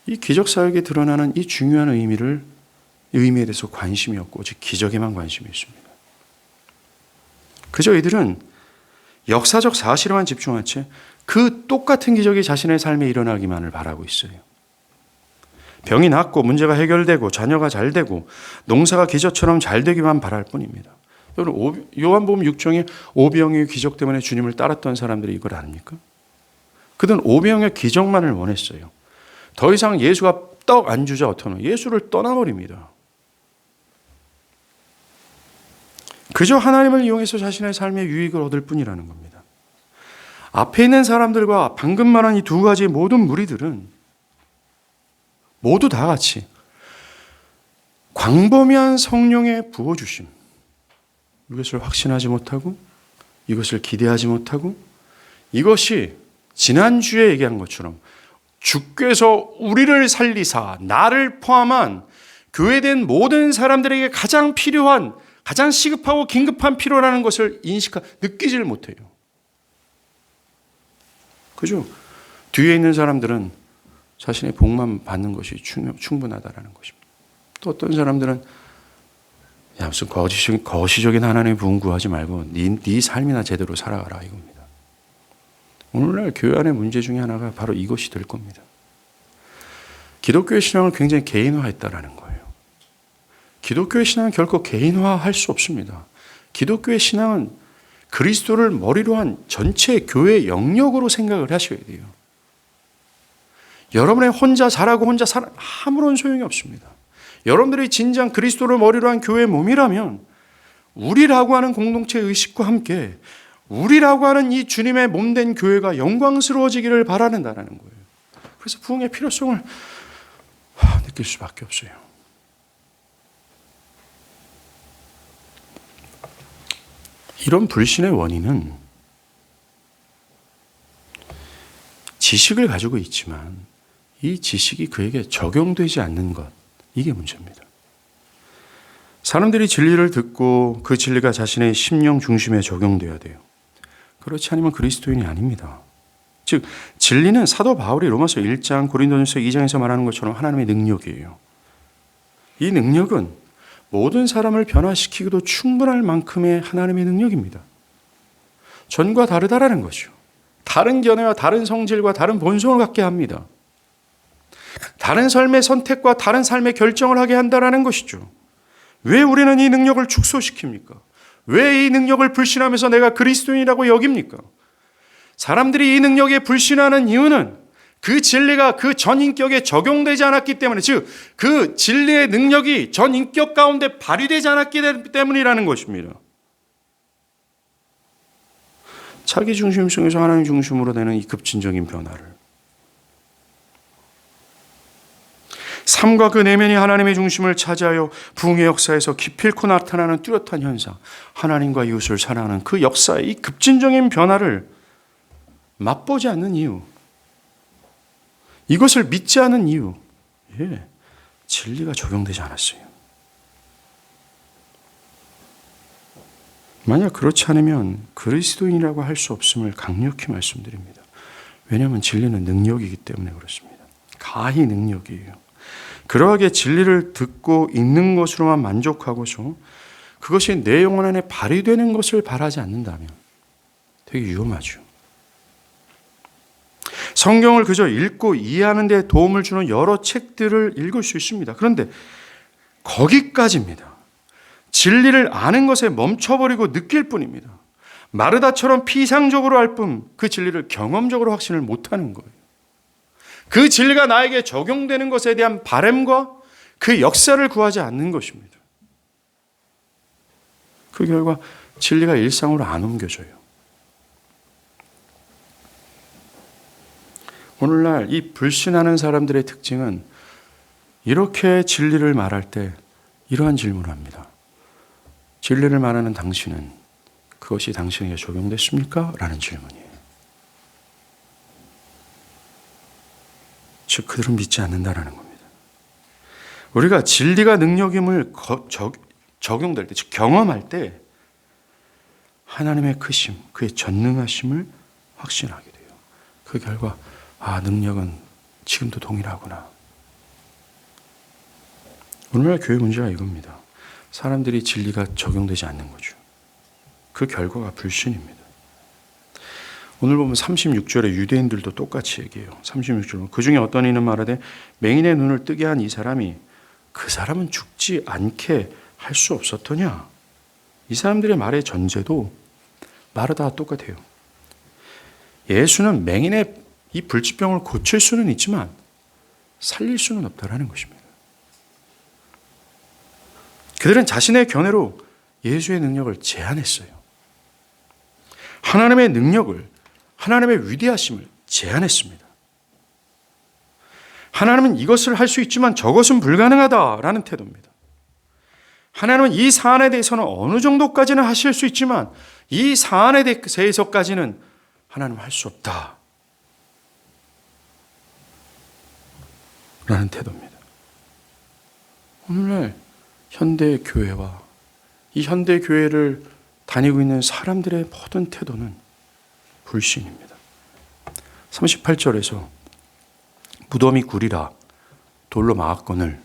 이 기적사역에 드러나는 이 중요한 의미에 대해서 관심이 없고 오직 기적에만 관심이 있습니다. 그저 이들은 역사적 사실에만 집중한 채 그 똑같은 기적이 자신의 삶에 일어나기만을 바라고 있어요. 병이 낫고 문제가 해결되고 자녀가 잘 되고 농사가 기적처럼 잘 되기만 바랄 뿐입니다. 여러분, 요한복음 6장에 오병이의 기적 때문에 주님을 따랐던 사람들이 이걸 아닙니까? 그들은 오병이의 기적만을 원했어요. 더 이상 예수가 떡 안 주자 어떠노? 예수를 떠나버립니다. 그저 하나님을 이용해서 자신의 삶의 유익을 얻을 뿐이라는 겁니다. 앞에 있는 사람들과 방금 말한 이 두 가지의 모든 무리들은 모두 다 같이 광범위한 성령의 부어주심, 이것을 확신하지 못하고 이것을 기대하지 못하고 이것이 지난주에 얘기한 것처럼 주께서 우리를 살리사 나를 포함한 교회된 모든 사람들에게 가장 필요한, 가장 시급하고 긴급한 필요라는 것을 느끼질 못해요. 그죠? 뒤에 있는 사람들은 자신의 복만 받는 것이 충분하다라는 것입니다. 또 어떤 사람들은 야, 무슨 거시적인 하나님의 부흥 구하지 말고 네 삶이나 제대로 살아가라 이겁니다. 오늘날 교회 안의 문제 중에 하나가 바로 이것이 될 겁니다. 기독교의 신앙을 굉장히 개인화했다라는 거예요. 기독교의 신앙은 결코 개인화할 수 없습니다. 기독교의 신앙은 그리스도를 머리로 한 전체 교회 영역으로 생각을 하셔야 돼요. 여러분의 혼자 잘하고 혼자 아무런 소용이 없습니다. 여러분들이 진정 그리스도를 머리로 한 교회의 몸이라면 우리라고 하는 공동체 의식과 함께 우리라고 하는 이 주님의 몸된 교회가 영광스러워지기를 바라는다는 거예요. 그래서 부흥의 필요성을 느낄 수밖에 없어요. 이런 불신의 원인은 지식을 가지고 있지만 이 지식이 그에게 적용되지 않는 것, 이게 문제입니다. 사람들이 진리를 듣고 그 진리가 자신의 심령 중심에 적용돼야 돼요. 그렇지 않으면 그리스도인이 아닙니다. 즉 진리는 사도 바울이 로마서 1장, 고린도전서 2장에서 말하는 것처럼 하나님의 능력이에요. 이 능력은 모든 사람을 변화시키기도 충분할 만큼의 하나님의 능력입니다. 전과 다르다라는 것이죠. 다른 견해와 다른 성질과 다른 본성을 갖게 합니다. 다른 삶의 선택과 다른 삶의 결정을 하게 한다는 것이죠. 왜 우리는 이 능력을 축소시킵니까? 왜 이 능력을 불신하면서 내가 그리스도인이라고 여깁니까? 사람들이 이 때문에 불신하는 이유는 그 진리가 그 전인격에 적용되지 않았기 때문에, 즉 그 진리의 능력이 전인격 가운데 발휘되지 않았기 때문이라는 것입니다. 자기 중심성에서 하나님 중심으로 되는 이 급진적인 변화를, 삶과 그 내면이 하나님의 중심을 차지하여 부흥의 역사에서 기필코 나타나는 뚜렷한 현상, 하나님과 이웃을 사랑하는 그 역사의 이 급진적인 변화를 맛보지 않는 이유, 이것을 믿지 않은 이유, 진리가 적용되지 않았어요. 만약 그렇지 않으면 그리스도인이라고 할 수 없음을 강력히 말씀드립니다. 왜냐하면 진리는 능력이기 때문에 그렇습니다. 가히 능력이에요. 그러하게 진리를 듣고 있는 것으로만 만족하고서 그것이 내 영혼 안에 발휘되는 것을 바라지 않는다면 되게 위험하죠. 성경을 그저 읽고 이해하는 데 도움을 주는 여러 책들을 읽을 수 있습니다. 그런데 거기까지입니다. 진리를 아는 것에 멈춰버리고 느낄 뿐입니다. 마르다처럼 피상적으로 알 뿐 그 진리를 경험적으로 확신을 못하는 거예요. 그 진리가 나에게 적용되는 것에 대한 바람과 그 역사를 구하지 않는 것입니다. 그 결과 진리가 일상으로 안 옮겨져요. 오늘날 이 불신하는 사람들의 특징은 이렇게 진리를 말할 때 이러한 질문을 합니다. 진리를 말하는 당신은 그것이 당신에게 적용됐습니까? 라는 질문이에요. 즉 그들은 믿지 않는다라는 겁니다. 우리가 진리가 능력임을 적용될 때, 즉 경험할 때 하나님의 크심, 그의 전능하심을 확신하게 돼요. 그 결과 능력은 지금도 동일하구나. 오늘날 교회 문제가 이겁니다. 사람들이 진리가 적용되지 않는 거죠. 그 결과가 불신입니다. 오늘 보면 36절에 유대인들도 똑같이 얘기해요. 36절. 그 중에 어떤 이는 말하되 맹인의 눈을 뜨게 한 이 사람이 그 사람은 죽지 않게 할 수 없었더냐. 이 사람들의 말의 전제도 마르다와 똑같아요. 예수는 맹인의 이 불치병을 고칠 수는 있지만 살릴 수는 없다라는 것입니다. 그들은 자신의 견해로 예수의 능력을 제한했어요. 하나님의 능력을, 하나님의 위대하심을 제한했습니다. 하나님은 이것을 할 수 있지만 저것은 불가능하다라는 태도입니다. 하나님은 이 사안에 대해서는 어느 정도까지는 하실 수 있지만 이 사안에 대해서까지는 하나님은 할 수 없다. 라는 태도입니다. 오늘날 현대 교회와 이 현대 교회를 다니고 있는 사람들의 모든 태도는 불신입니다. 38절에서 무덤이 구리라 돌로 막았거늘.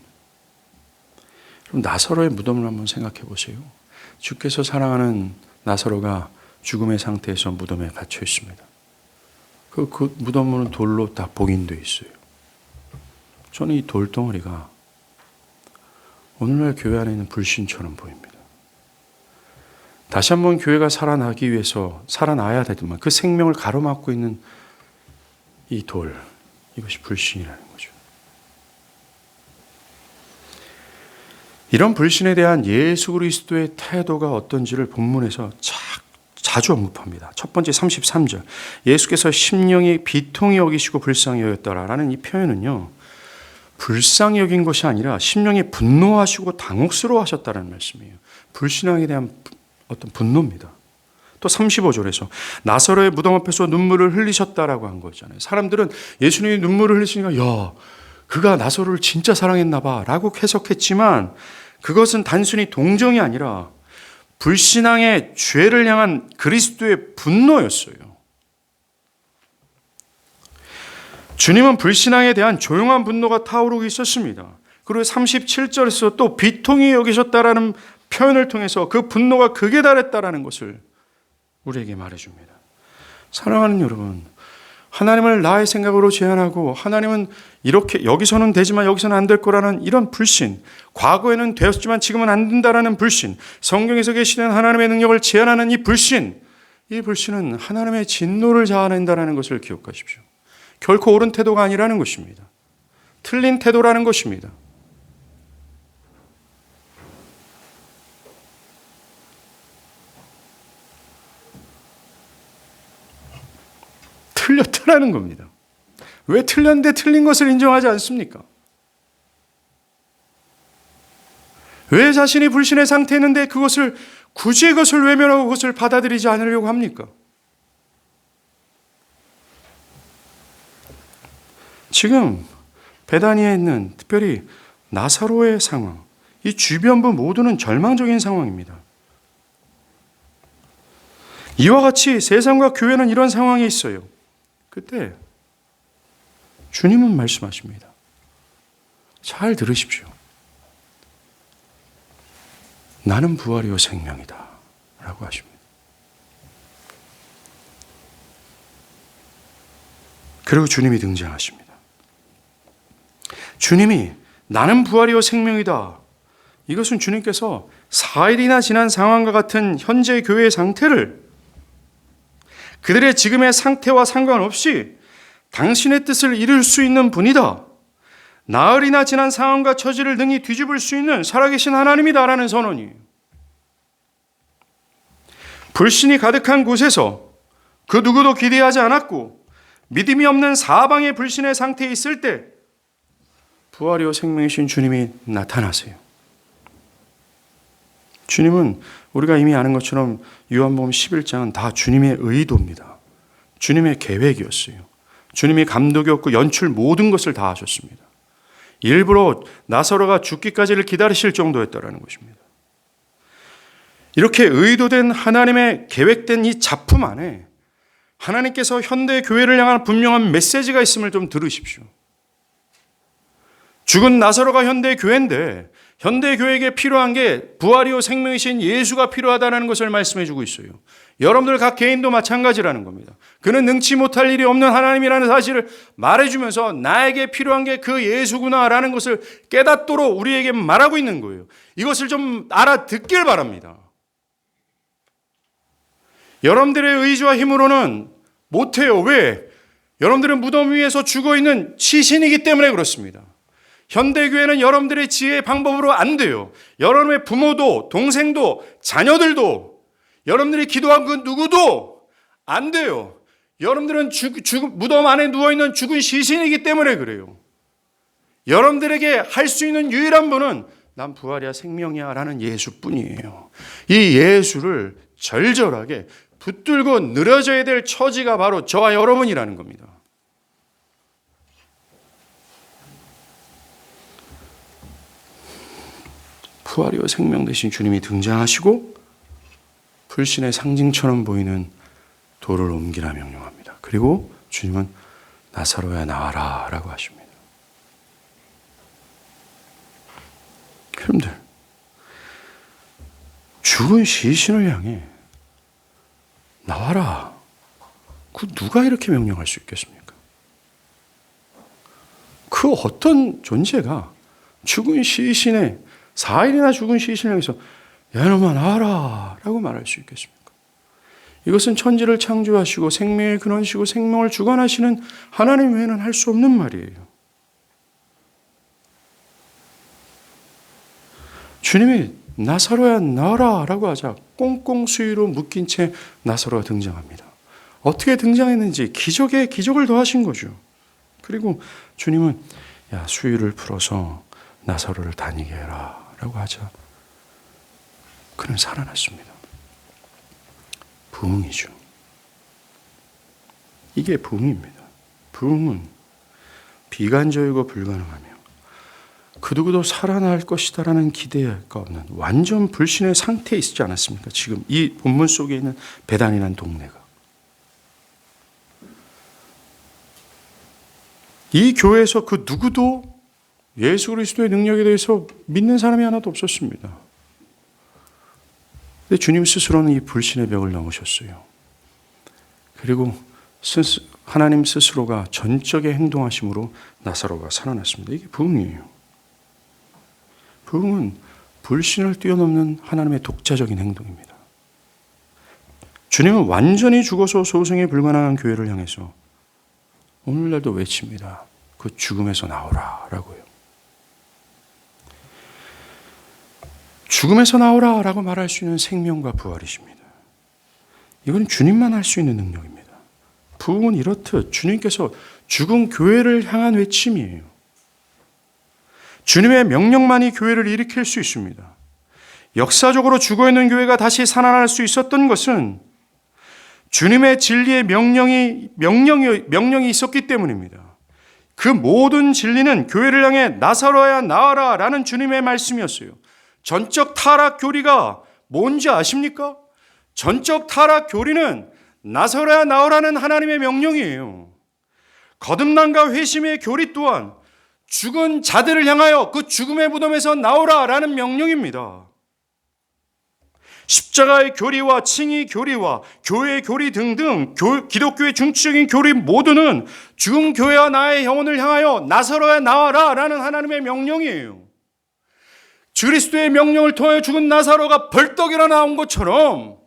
그럼 나사로의 무덤을 한번 생각해 보세요. 주께서 사랑하는 나사로가 죽음의 상태에서 무덤에 갇혀 있습니다. 그 무덤은 돌로 다 봉인되어 있어요. 저는 이 돌덩어리가 오늘날 교회 안에 있는 불신처럼 보입니다. 다시 한번 교회가 살아나기 위해서 살아나야 되지만 그 생명을 가로막고 있는 이 돌, 이것이 불신이라는 거죠. 이런 불신에 대한 예수 그리스도의 태도가 어떤지를 본문에서 자주 언급합니다. 첫 번째 33절. 예수께서 심령이 비통히 여기시고 불쌍히 여겼더라라는 이 표현은요. 불쌍히 여긴 것이 아니라 심령이 분노하시고 당혹스러워하셨다는 말씀이에요. 불신앙에 대한 어떤 분노입니다. 또 35절에서 나사로의 무덤 앞에서 눈물을 흘리셨다라고 한 거잖아요. 사람들은 예수님이 눈물을 흘리시니까 야, 그가 나사로를 진짜 사랑했나 봐 라고 해석했지만 그것은 단순히 동정이 아니라 불신앙의 죄를 향한 그리스도의 분노였어요. 주님은 불신앙에 대한 조용한 분노가 타오르고 있었습니다. 그리고 37절에서 또 비통히 여기셨다라는 표현을 통해서 그 분노가 극에 달했다라는 것을 우리에게 말해줍니다. 사랑하는 여러분, 하나님을 나의 생각으로 제한하고 하나님은 이렇게 여기서는 되지만 여기서는 안 될 거라는 이런 불신, 과거에는 되었지만 지금은 안 된다라는 불신, 성경에서 계시는 하나님의 능력을 제한하는 이 불신은 하나님의 진노를 자아낸다라는 것을 기억하십시오. 결코 옳은 태도가 아니라는 것입니다. 틀린 태도라는 것입니다. 틀렸다라는 겁니다. 왜 틀렸는데 틀린 것을 인정하지 않습니까? 왜 자신이 불신의 상태였는데 굳이 그것을 외면하고 그것을 받아들이지 않으려고 합니까? 지금 베다니에 있는 특별히 나사로의 상황, 이 주변부 모두는 절망적인 상황입니다. 이와 같이 세상과 교회는 이런 상황에 있어요. 그때 주님은 말씀하십니다. 잘 들으십시오. 나는 부활이요 생명이다 라고 하십니다. 그리고 주님이 등장하십니다. 주님이 나는 부활이요 생명이다. 이것은 주님께서 4일이나 지난 상황과 같은 현재 교회의 상태를 그들의 지금의 상태와 상관없이 당신의 뜻을 이룰 수 있는 분이다. 나흘이나 지난 상황과 처지를 능히 뒤집을 수 있는 살아계신 하나님이다라는 선언이에요. 불신이 가득한 곳에서 그 누구도 기대하지 않았고 믿음이 없는 사방의 불신의 상태에 있을 때 부활이요 생명이신 주님이 나타나세요. 주님은 우리가 이미 아는 것처럼 요한복음 11장은 다 주님의 의도입니다. 주님의 계획이었어요. 주님이 감독이었고 연출 모든 것을 다 하셨습니다. 일부러 나사로가 죽기까지를 기다리실 정도였다라는 것입니다. 이렇게 의도된 하나님의 계획된 이 작품 안에 하나님께서 현대 교회를 향한 분명한 메시지가 있음을 좀 들으십시오. 죽은 나사로가 현대 교회인데 현대 교회에게 필요한 게 부활이요 생명이신 예수가 필요하다는 것을 말씀해 주고 있어요. 여러분들 각 개인도 마찬가지라는 겁니다. 그는 능치 못할 일이 없는 하나님이라는 사실을 말해주면서 나에게 필요한 게 그 예수구나라는 것을 깨닫도록 우리에게 말하고 있는 거예요. 이것을 좀 알아듣길 바랍니다. 여러분들의 의지와 힘으로는 못해요. 왜? 여러분들은 무덤 위에서 죽어있는 시신이기 때문에 그렇습니다. 현대교회는 여러분들의 지혜의 방법으로 안 돼요. 여러분의 부모도 동생도 자녀들도 여러분들이 기도한 그 누구도 안 돼요. 여러분들은 무덤 안에 누워있는 죽은 시신이기 때문에 그래요. 여러분들에게 할 수 있는 유일한 분은 난 부활이야 생명이야 라는 예수뿐이에요. 이 예수를 절절하게 붙들고 늘어져야 될 처지가 바로 저와 여러분이라는 겁니다. 부활이요 생명 되신 주님이 등장하시고 불신의 상징처럼 보이는 돌을 옮기라 명령합니다. 그리고 주님은 나사로야 나와라 라고 하십니다. 여러분들, 죽은 시신을 향해 나와라. 그 누가 이렇게 명령할 수 있겠습니까? 그 어떤 존재가 죽은 시신에 4일이나 죽은 시신을 향해서 야 이놈아 나와라 라고 말할 수 있겠습니까? 이것은 천지를 창조하시고 생명의 근원이시고 생명을 주관하시는 하나님 외에는 할 수 없는 말이에요. 주님이 나사로야 나와라 라고 하자 꽁꽁 수위로 묶인 채 나사로가 등장합니다. 어떻게 등장했는지 기적을 더하신 거죠. 그리고 주님은 야 수위를 풀어서 나사로를 다니게 해라 라고 하자 그는 살아났습니다. 부흥이죠. 이게 부흥입니다. 부흥은 비관적이고 불가능하며 그 누구도 살아날 것이다라는 기대가 없는 완전 불신의 상태에 있지 않았습니까? 지금 이 본문 속에 있는 베단이라는 동네가. 이 교회에서 그 누구도 예수 그리스도의 능력에 대해서 믿는 사람이 하나도 없었습니다. 근데 주님 스스로는 이 불신의 벽을 넘으셨어요. 그리고 하나님 스스로가 전적의 행동하심으로 나사로가 살아났습니다. 이게 부흥이에요. 부흥은 불신을 뛰어넘는 하나님의 독자적인 행동입니다. 주님은 완전히 죽어서 소생에 불가능한 교회를 향해서 오늘날도 외칩니다. 그 죽음에서 나오라 라고요. 죽음에서 나오라 라고 말할 수 있는 생명과 부활이십니다. 이건 주님만 할 수 있는 능력입니다. 부흥은 이렇듯 주님께서 죽은 교회를 향한 외침이에요. 주님의 명령만이 교회를 일으킬 수 있습니다. 역사적으로 죽어있는 교회가 다시 살아날 수 있었던 것은 주님의 진리의 명령이 있었기 때문입니다. 그 모든 진리는 교회를 향해 나사로야 나와라 라는 주님의 말씀이었어요. 전적 타락 교리가 뭔지 아십니까? 전적 타락 교리는 나사로야 나오라는 하나님의 명령이에요. 거듭남과 회심의 교리 또한 죽은 자들을 향하여 그 죽음의 무덤에서 나오라 라는 명령입니다. 십자가의 교리와 칭의 교리와 교회 교리 등등 기독교의 중추적인 교리 모두는 죽은 교회와 나의 영혼을 향하여 나사로야 나와라 라는 하나님의 명령이에요. 그리스도의 명령을 통해 죽은 나사로가 벌떡 일어나 온 것처럼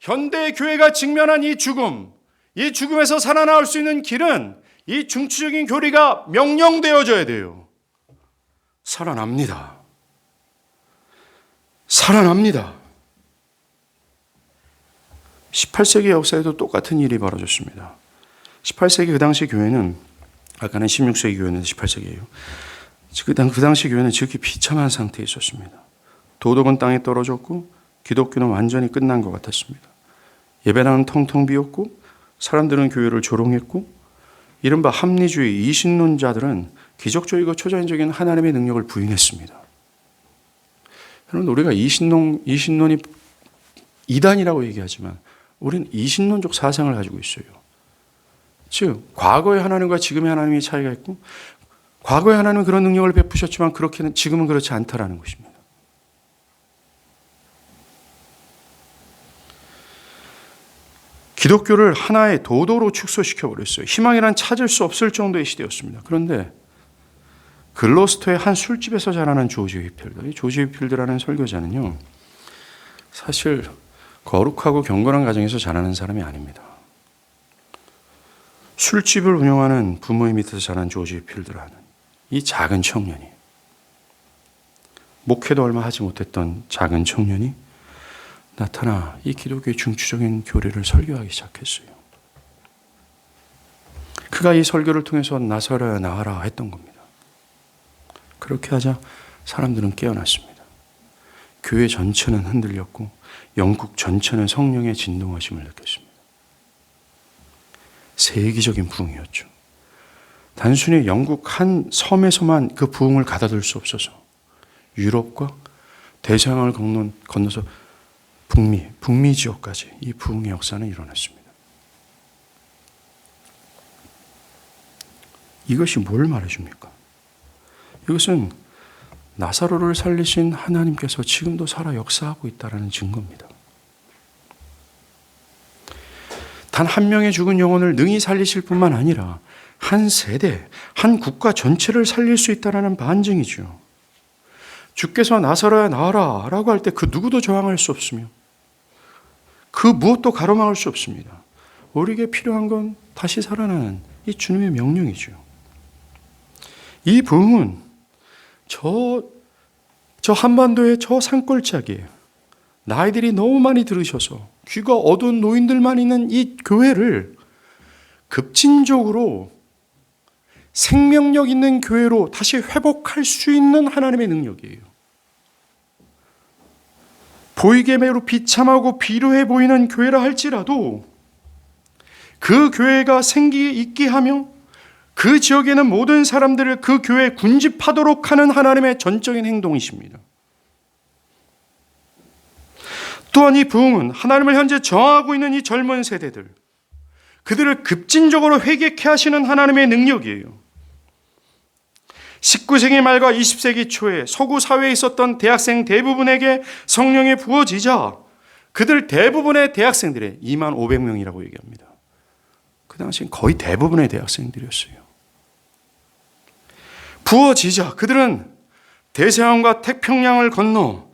현대 교회가 직면한 이 죽음에서 살아나올 수 있는 길은 이 중추적인 교리가 명령되어져야 돼요. 살아납니다. 살아납니다. 18세기 역사에도 똑같은 일이 벌어졌습니다. 18세기 그 당시 교회는, 아까는 16세기 교회는 18세기예요. 그 당시 교회는 지극히 비참한 상태에 있었습니다. 도덕은 땅에 떨어졌고 기독교는 완전히 끝난 것 같았습니다. 예배당은 텅텅 비었고 사람들은 교회를 조롱했고 이른바 합리주의 이신론자들은 기적적이고 초자연적인 하나님의 능력을 부인했습니다. 여러분, 우리가 이신론이 이단이라고 얘기하지만 우리는 이신론적 사상을 가지고 있어요. 즉 과거의 하나님과 지금의 하나님의 차이가 있고 과거의 하나님은 그런 능력을 베푸셨지만 그렇게는 지금은 그렇지 않다라는 것입니다. 기독교를 하나의 도도로 축소시켜버렸어요. 희망이란 찾을 수 없을 정도의 시대였습니다. 그런데 글로스터의 한 술집에서 자라는 조지 휘필드, 이 조지 휘필드라는 설교자는요, 사실 거룩하고 경건한 가정에서 자라는 사람이 아닙니다. 술집을 운영하는 부모의 밑에서 자란 조지 휘필드라는 이 작은 청년이, 목회도 얼마 하지 못했던 작은 청년이 나타나 이 기독교의 중추적인 교리를 설교하기 시작했어요. 그가 이 설교를 통해서 나사로야 나와라 했던 겁니다. 그렇게 하자 사람들은 깨어났습니다. 교회 전체는 흔들렸고 영국 전체는 성령의 진동하심을 느꼈습니다. 세계적인 부흥이었죠. 단순히 영국 한 섬에서만 그 부흥을 가다둘 수 없어서 유럽과 대서양을 건너서 북미 지역까지 이 부흥의 역사는 일어났습니다. 이것이 뭘 말해줍니까? 이것은 나사로를 살리신 하나님께서 지금도 살아 역사하고 있다는 증거입니다. 단 한 명의 죽은 영혼을 능히 살리실 뿐만 아니라 한 세대, 한 국가 전체를 살릴 수 있다는 반증이죠. 주께서 나사로야 나와라 라고 할 때 그 누구도 저항할 수 없으며 그 무엇도 가로막을 수 없습니다. 우리에게 필요한 건 다시 살아나는 이 주님의 명령이죠. 이 부흥은 저 한반도의 저 산골짜기에 나이들이 너무 많이 들으셔서 귀가 어두운 노인들만 있는 이 교회를 급진적으로 생명력 있는 교회로 다시 회복할 수 있는 하나님의 능력이에요. 보이게 매우 비참하고 비루해 보이는 교회라 할지라도 그 교회가 생기 있게 하며 그 지역에는 모든 사람들을 그 교회에 군집하도록 하는 하나님의 전적인 행동이십니다. 또한 이 부흥은 하나님을 현재 저항하고 있는 이 젊은 세대들, 그들을 급진적으로 회개케 하시는 하나님의 능력이에요. 19세기 말과 20세기 초에 서구 사회에 있었던 대학생 대부분에게 성령이 부어지자 그들 대부분의 대학생들의 25,000명이라고 얘기합니다. 그 당시엔 거의 대부분의 대학생들이었어요. 부어지자 그들은 대서양과 태평양을 건너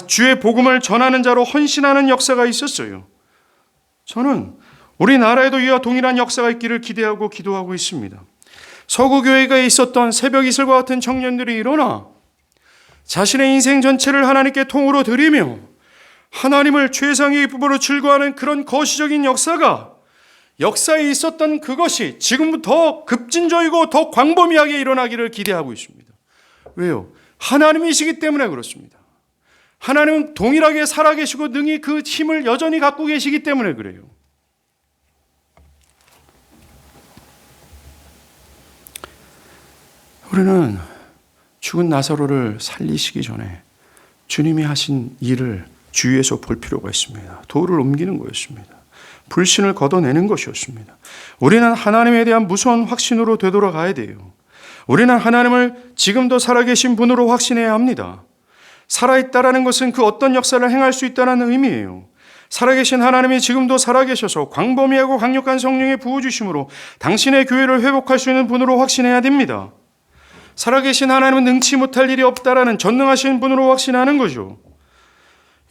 주의 복음을 전하는 자로 헌신하는 역사가 있었어요. 저는 우리나라에도 이와 동일한 역사가 있기를 기대하고 기도하고 있습니다. 서구교회가 있었던 새벽 이슬과 같은 청년들이 일어나 자신의 인생 전체를 하나님께 통으로 드리며 하나님을 최상의 기쁨으로 즐거워하는 그런 거시적인 역사에 있었던 그것이 지금부터 더 급진적이고 더 광범위하게 일어나기를 기대하고 있습니다. 왜요? 하나님이시기 때문에 그렇습니다. 하나님은 동일하게 살아계시고 능히 그 힘을 여전히 갖고 계시기 때문에 그래요. 우리는 죽은 나사로를 살리시기 전에 주님이 하신 일을 주위에서 볼 필요가 있습니다. 돌을 옮기는 거였습니다. 불신을 걷어내는 것이었습니다. 우리는 하나님에 대한 무서운 확신으로 되돌아가야 돼요. 우리는 하나님을 지금도 살아계신 분으로 확신해야 합니다. 살아있다라는 것은 그 어떤 역사를 행할 수 있다는 의미예요. 살아계신 하나님이 지금도 살아계셔서 광범위하고 강력한 성령의 부어주심으로 당신의 교회를 회복할 수 있는 분으로 확신해야 됩니다. 살아계신 하나님은 능치 못할 일이 없다라는 전능하신 분으로 확신하는 거죠.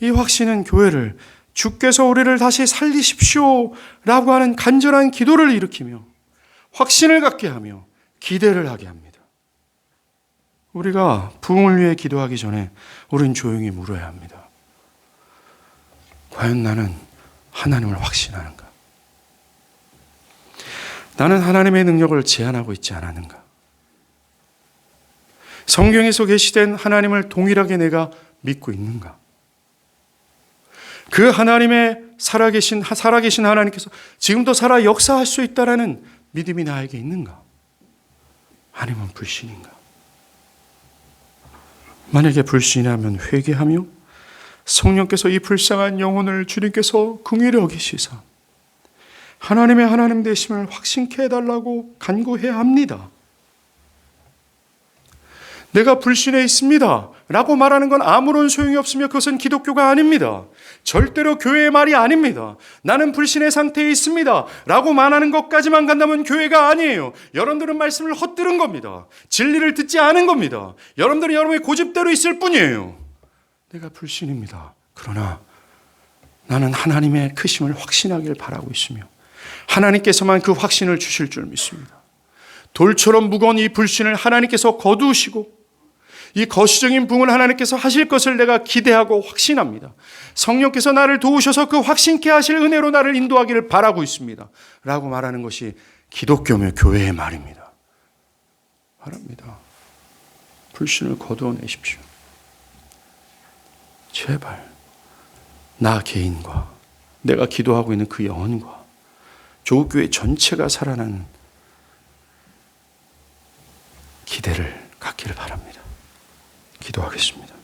이 확신은 교회를 주께서 우리를 다시 살리십시오 라고 하는 간절한 기도를 일으키며 확신을 갖게 하며 기대를 하게 합니다. 우리가 부흥을 위해 기도하기 전에 우리는 조용히 물어야 합니다. 과연 나는 하나님을 확신하는가? 나는 하나님의 능력을 제한하고 있지 않았는가? 성경에서 계시된 하나님을 동일하게 내가 믿고 있는가? 그 하나님의 살아계신 하나님께서 지금도 살아 역사할 수 있다라는 믿음이 나에게 있는가? 아니면 불신인가? 만약에 불신이라면 회개하며 성령께서 이 불쌍한 영혼을 주님께서 긍휼히 여기시사 하나님의 하나님 되심을 확신케 해달라고 간구해야 합니다. 내가 불신해 있습니다 라고 말하는 건 아무런 소용이 없으며 그것은 기독교가 아닙니다. 절대로 교회의 말이 아닙니다. 나는 불신의 상태에 있습니다 라고 말하는 것까지만 간다면 교회가 아니에요. 여러분들은 말씀을 헛들은 겁니다. 진리를 듣지 않은 겁니다. 여러분들은 여러분의 고집대로 있을 뿐이에요. 내가 불신입니다. 그러나 나는 하나님의 크심을 확신하길 바라고 있으며 하나님께서만 그 확신을 주실 줄 믿습니다. 돌처럼 무거운 이 불신을 하나님께서 거두시고 이 거시적인 부흥을 하나님께서 하실 것을 내가 기대하고 확신합니다. 성령께서 나를 도우셔서 그 확신케 하실 은혜로 나를 인도하기를 바라고 있습니다 라고 말하는 것이 기독교며 교회의 말입니다. 바랍니다. 불신을 거두어내십시오. 제발 나 개인과 내가 기도하고 있는 그 영혼과 조국교회 전체가 살아나는 기대를 갖기를 바랍니다. 기도하겠습니다.